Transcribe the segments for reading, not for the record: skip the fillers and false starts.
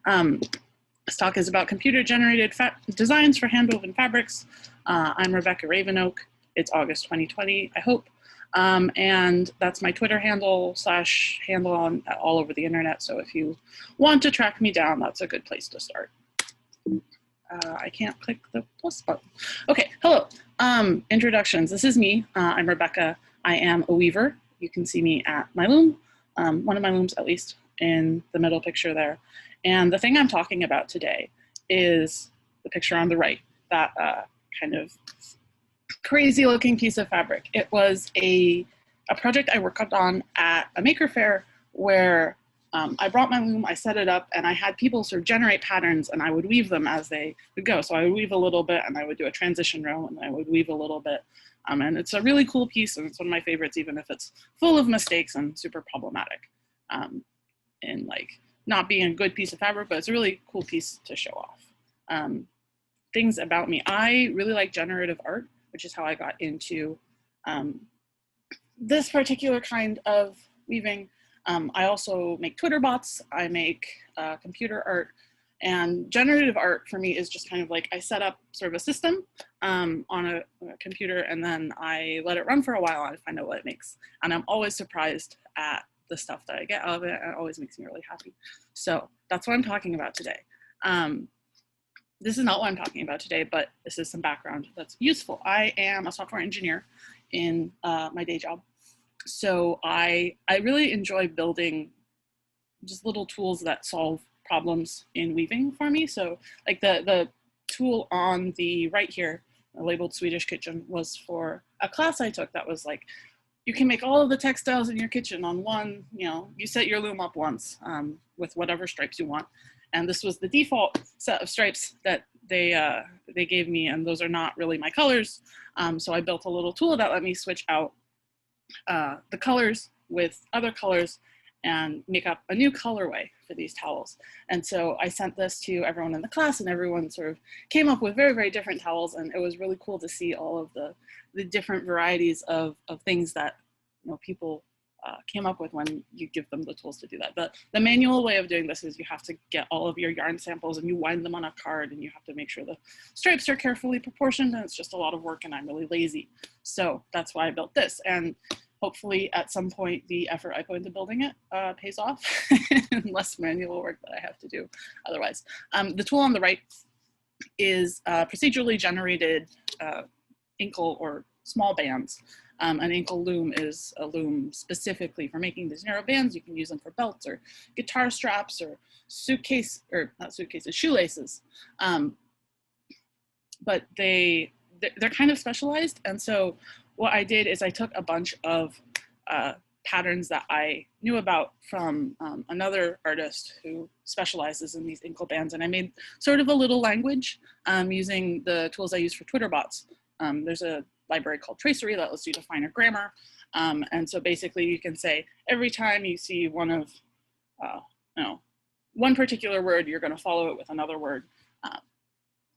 This talk is about computer-generated designs for hand-woven fabrics. I'm Rebecca Ravenoak. It's August 2020, I hope. And that's my Twitter handle / handle on all over the internet. So if you want to track me down, that's a good place to start. I can't click the plus button. Okay, hello. Introductions. This is me. I'm Rebecca. I am a weaver. You can see me at my loom, one of my looms at least, in the middle picture there. And the thing I'm talking about today is the picture on the right, that kind of crazy looking piece of fabric. It was a project I worked on at a maker fair where I brought my loom, I set it up, and I had people sort of generate patterns and I would weave them as they would go. So I would weave a little bit and I would do a transition row and I would weave a little bit. And it's a really cool piece and it's one of my favorites, even if it's full of mistakes and super problematic in like not being a good piece of fabric, but it's a really cool piece to show off. Things about me. I really like generative art, which is how I got into this particular kind of weaving. I also make Twitter bots, I make computer art, and generative art for me is just kind of like I set up sort of a system on a computer and then I let it run for a while and I find out what it makes. And I'm always surprised at the stuff that I get out of it, and it always makes me really happy. So that's what I'm talking about today. This is not what I'm talking about today, but this is some background that's useful. I am a software engineer in my day job. So I really enjoy building just little tools that solve problems in weaving for me. So like the tool on the right here, labeled Swedish Kitchen, was for a class I took that was like, you can make all of the textiles in your kitchen on one, you set your loom up once with whatever stripes you want. And this was the default set of stripes that they gave me, and those are not really my colors. So I built a little tool that let me switch out the colors with other colors and make up a new colorway for these towels. And so I sent this to everyone in the class and everyone sort of came up with very, very different towels. And it was really cool to see all of the different varieties of things that people came up with when you give them the tools to do that. But the manual way of doing this is you have to get all of your yarn samples and you wind them on a card and you have to make sure the stripes are carefully proportioned, and it's just a lot of work and I'm really lazy. So that's why I built this. And hopefully at some point the effort I put into building it pays off and less manual work that I have to do otherwise. The tool on the right is procedurally generated inkle or small bands. An inkle loom is a loom specifically for making these narrow bands. You can use them for belts or guitar straps or not suitcases, shoelaces. But they're kind of specialized. And so what I did is I took a bunch of patterns that I knew about from another artist who specializes in these inkle bands. And I made sort of a little language using the tools I use for Twitter bots. There's a library called Tracery that lets you define a grammar. And so basically you can say, every time you see one particular word, you're gonna follow it with another word.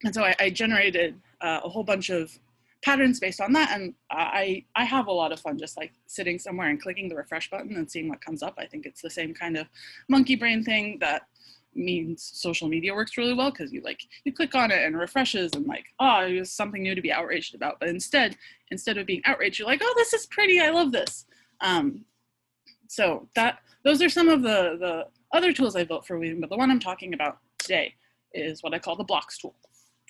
And so I generated a whole bunch of patterns based on that. And I have a lot of fun just like sitting somewhere and clicking the refresh button and seeing what comes up. I think it's the same kind of monkey brain thing that means social media works really well, because you click on it and refreshes and like, oh, it was something new to be outraged about. But instead of being outraged, you're like, oh, this is pretty, I love this. So those are some of the other tools I built for weaving, but the one I'm talking about today is what I call the blocks tool.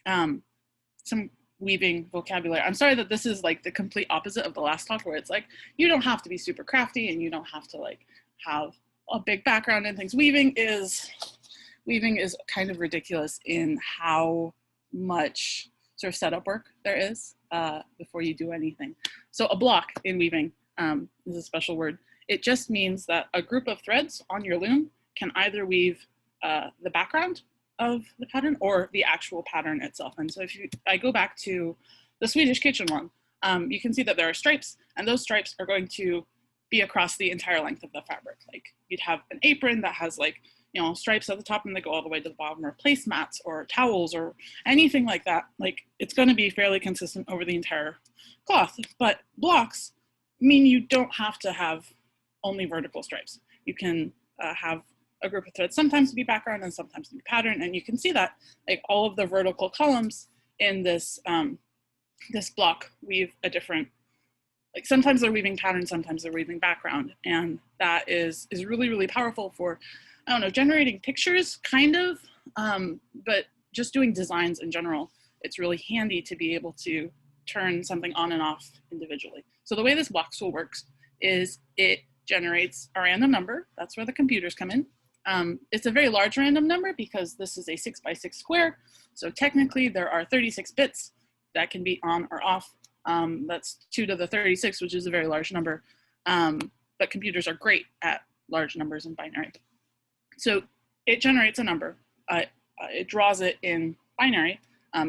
Some weaving vocabulary. I'm sorry that this is like the complete opposite of the last talk, where it's like, you don't have to be super crafty and you don't have to like have a big background in things. Weaving is kind of ridiculous in how much sort of setup work there is before you do anything. So a block in weaving is a special word. It just means that a group of threads on your loom can either weave the background of the pattern or the actual pattern itself. And so if I go back to the Swedish Kitchen one, you can see that there are stripes, and those stripes are going to be across the entire length of the fabric. Like you'd have an apron that has like, stripes at the top and they go all the way to the bottom, or placemats or towels or anything like that. Like it's going to be fairly consistent over the entire cloth. But blocks mean you don't have to have only vertical stripes. You can have a group of threads sometimes to be background and sometimes to be pattern. And you can see that like all of the vertical columns in this, this block weave a different, like sometimes they're weaving pattern, sometimes they're weaving background. And that is really, really powerful for, I don't know, generating pictures kind of, but just doing designs in general. It's really handy to be able to turn something on and off individually. So the way this block tool works is it generates a random number. That's where the computers come in. It's a very large random number because this is a 6x6 square. So technically there are 36 bits that can be on or off. That's 2 to the 36, which is a very large number. But computers are great at large numbers in binary. So it generates a number. It draws it in binary.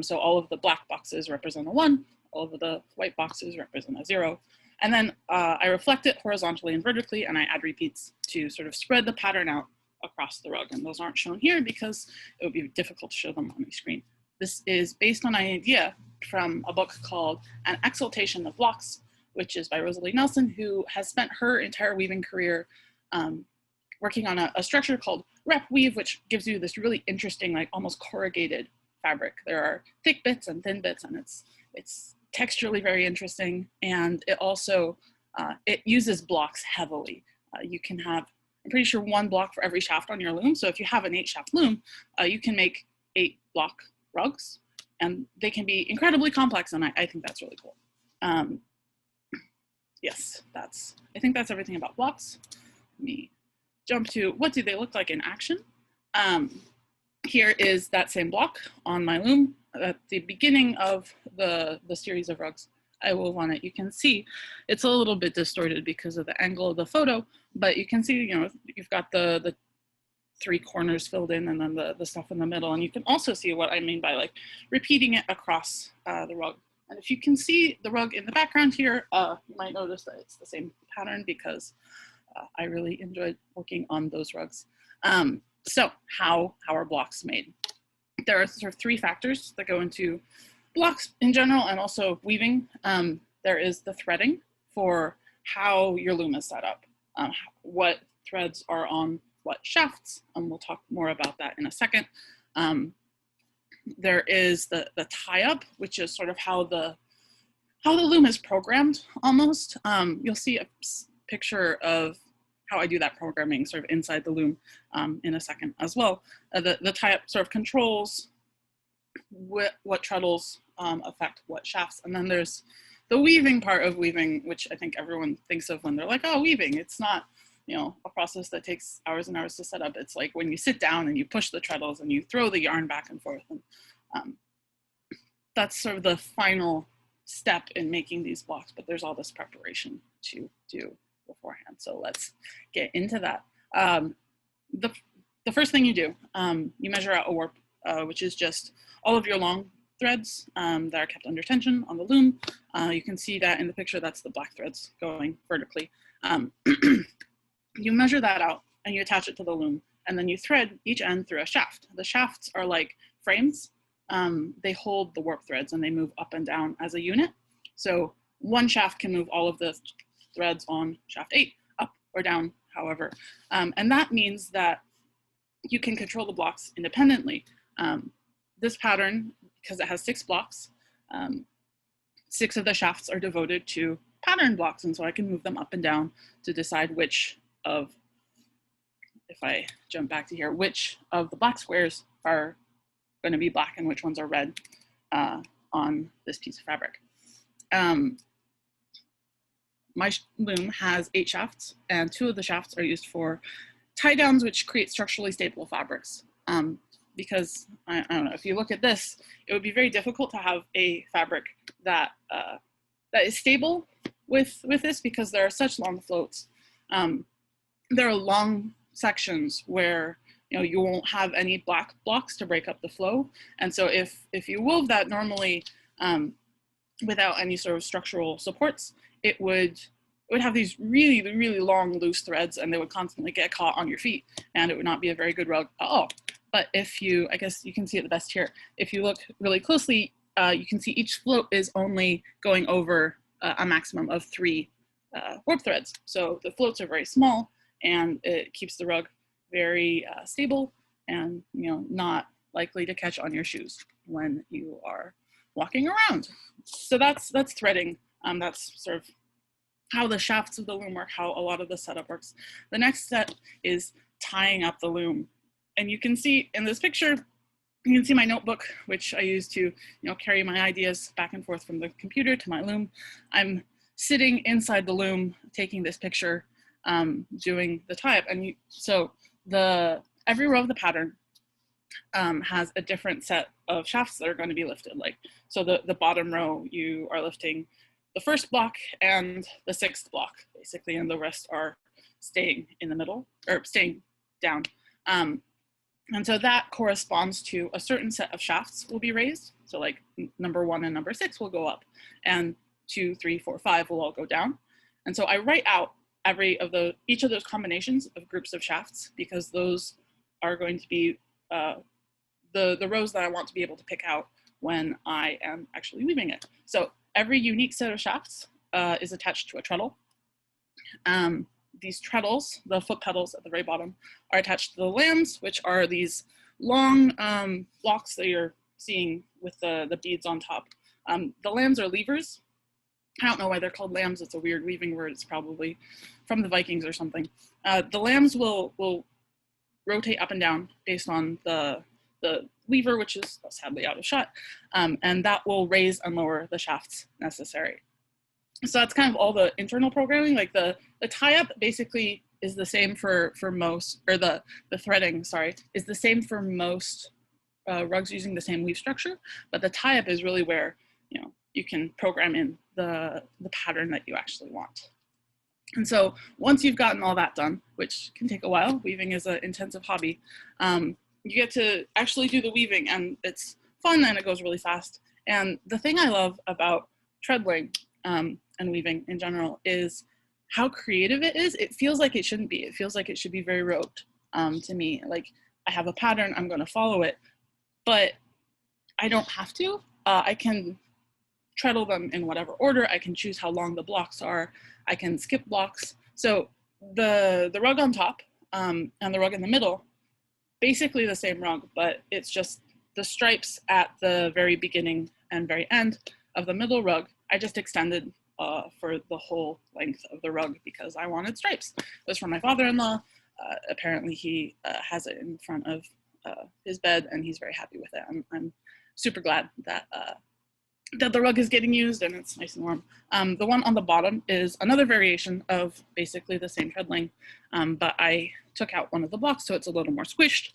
So all of the black boxes represent a 1. All of the white boxes represent a 0. And then I reflect it horizontally and vertically, and I add repeats to sort of spread the pattern out across the rug. And those aren't shown here because it would be difficult to show them on the screen. This is based on an idea from a book called An Exaltation of Blocks, which is by Rosalie Nelson, who has spent her entire weaving career working on a structure called rep weave, which gives you this really interesting, like almost corrugated fabric. There are thick bits and thin bits, and it's texturally very interesting. And it also, it uses blocks heavily. You can have, I'm pretty sure 1 block for every shaft on your loom. So if you have an 8 shaft loom, you can make 8 block rugs, and they can be incredibly complex. And I think that's really cool. Yes, I think that's everything about blocks. Let me jump to what do they look like in action. Here is that same block on my loom at the beginning of the series of rugs I wove on it. You can see it's a little bit distorted because of the angle of the photo, but you can see, you know, you've got the 3 corners filled in and then the stuff in the middle. And you can also see what I mean by like repeating it across the rug. And if you can see the rug in the background here, you might notice that it's the same pattern because I really enjoyed working on those rugs. So how are blocks made? There are sort of 3 factors that go into blocks in general and also weaving. There is the threading for how your loom is set up, what threads are on what shafts, and we'll talk more about that in a second. There is the tie-up, which is sort of how the loom is programmed almost. You'll see a picture of how I do that programming sort of inside the loom in a second as well. The tie-up sort of controls what treadles affect what shafts. And then there's the weaving part of weaving, which I think everyone thinks of when they're like, oh, weaving. It's not, you know, a process that takes hours and hours to set up. It's like when you sit down and you push the treadles and you throw the yarn back and forth. And that's sort of the final step in making these blocks, but there's all this preparation to do beforehand. So let's get into that. The first thing you do, you measure out a warp, which is just all of your long threads that are kept under tension on the loom. You can see that in the picture, that's the black threads going vertically. You measure that out and you attach it to the loom, and then you thread each end through a shaft. The shafts are like frames. They hold the warp threads and they move up and down as a unit. So one shaft can move all of the threads on shaft 8 up or down, however. And that means that you can control the blocks independently. This pattern, because it has 6 blocks, 6 of the shafts are devoted to pattern blocks, and so I can move them up and down to decide which of, if I jump back to here, which of the black squares are going to be black and which ones are red on this piece of fabric. My loom has 8 shafts, and 2 of the shafts are used for tie downs, which create structurally stable fabrics. Because I don't know, if you look at this, it would be very difficult to have a fabric that that is stable with this, because there are such long floats. There are long sections where you won't have any black blocks to break up the flow, and so if you wove that normally without any sort of structural supports, it would have these really long loose threads, and they would constantly get caught on your feet, and it would not be a very good rug at all. But if you, I guess you can see it the best here, if you look really closely, you can see each float is only going over a maximum of 3 warp threads. So the floats are very small, and it keeps the rug very stable and, you know, not likely to catch on your shoes when you are walking around. So that's threading. That's sort of how the shafts of the loom work, how a lot of the setup works. The next step is tying up the loom. And you can see in this picture, you can see my notebook, which I use to, you know, carry my ideas back and forth from the computer to my loom. I'm sitting inside the loom, taking this picture, doing the tie-up. And so every row of the pattern has a different set of shafts that are going to be lifted. Like, so the bottom row, you are lifting the first block and the sixth block, basically, and the rest are staying in the middle, or staying down. And so that corresponds to a certain set of shafts will be raised. So like number 1 and number 6 will go up, and 2, 3, 4, 5 will all go down. And so I write out each of those combinations of groups of shafts, because those are going to be the rows that I want to be able to pick out when I am actually weaving it. So every unique set of shafts is attached to a treadle. These treadles, the foot pedals at the very bottom, are attached to the lambs, which are these long blocks that you're seeing with the beads on top. The lambs are levers. I don't know why they're called lambs. It's a weird weaving word. It's probably from the Vikings or something. The lambs will rotate up and down based on the lever, which is sadly out of shot, and that will raise and lower the shafts necessary. So that's kind of all the internal programming. Like the tie-up basically is the same for most, or the threading, sorry, is the same for most rugs using the same weave structure, but the tie-up is really where, you know, you can program in the pattern that you actually want. And so once you've gotten all that done, which can take a while, weaving is an intensive hobby, you get to actually do the weaving, and it's fun and it goes really fast. And the thing I love about treadling and weaving in general is how creative it is. It feels like it shouldn't be. It feels like it should be very rote to me. Like, I have a pattern, I'm going to follow it, but I don't have to. I can treadle them in whatever order. I can choose how long the blocks are. I can skip blocks. So the rug on top and the rug in the middle, basically the same rug, but it's just the stripes at the very beginning and very end of the middle rug, I just extended for the whole length of the rug because I wanted stripes. It was from my father-in-law. Apparently he has it in front of his bed and he's very happy with it. I'm super glad that that the rug is getting used and it's nice and warm. The one on the bottom is another variation of basically the same treadling, but I took out one of the blocks so it's a little more squished.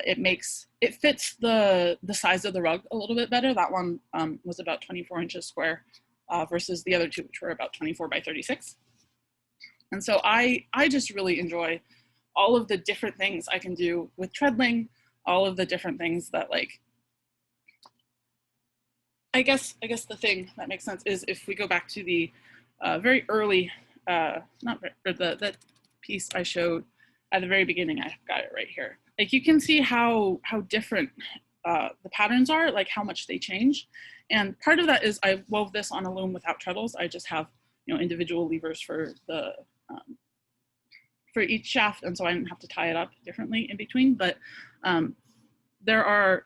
It fits the size of the rug a little bit better. That one was about 24 inches square versus the other two, which were about 24 by 36. And so I just really enjoy all of the different things I can do with treadling, all of the different things that, like, I guess the thing that makes sense is if we go back to the very early, the piece I showed at the very beginning. I've got it right here. Like, you can see how different the patterns are, like how much they change. And part of that is I wove this on a loom without treadles. I just have, you know, individual levers for the for each shaft, and so I didn't have to tie it up differently in between. But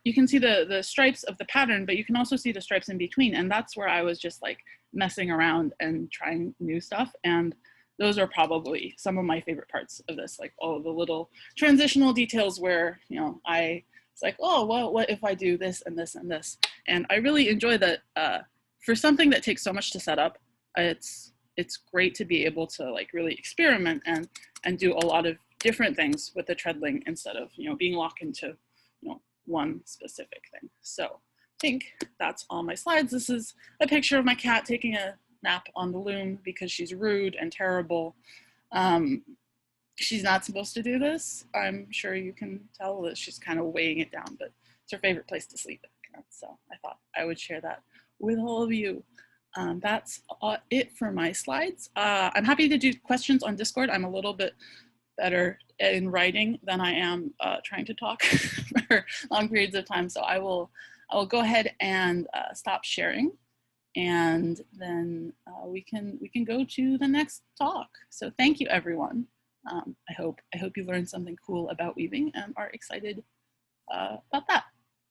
you can see the stripes of the pattern, but you can also see the stripes in between, and that's where I was just like messing around and trying new stuff. And those are probably some of my favorite parts of this, like all of the little transitional details where, you know, it's like, oh, well, what if I do this and this and this? And I really enjoy that. For something that takes so much to set up, it's great to be able to like really experiment and do a lot of different things with the treadling instead of, you know, being locked into, you know, one specific thing. So I think that's all my slides. This is a picture of my cat taking a nap on the loom because she's rude and terrible. She's not supposed to do this. I'm sure you can tell that she's kind of weighing it down, but it's her favorite place to sleep. So I thought I would share that with all of you. That's it for my slides. I'm happy to do questions on Discord. I'm a little bit better in writing than I am trying to talk for long periods of time. So I will go ahead and stop sharing, and then we can go to the next talk. So thank you, everyone. I hope you learned something cool about weaving and are excited about that.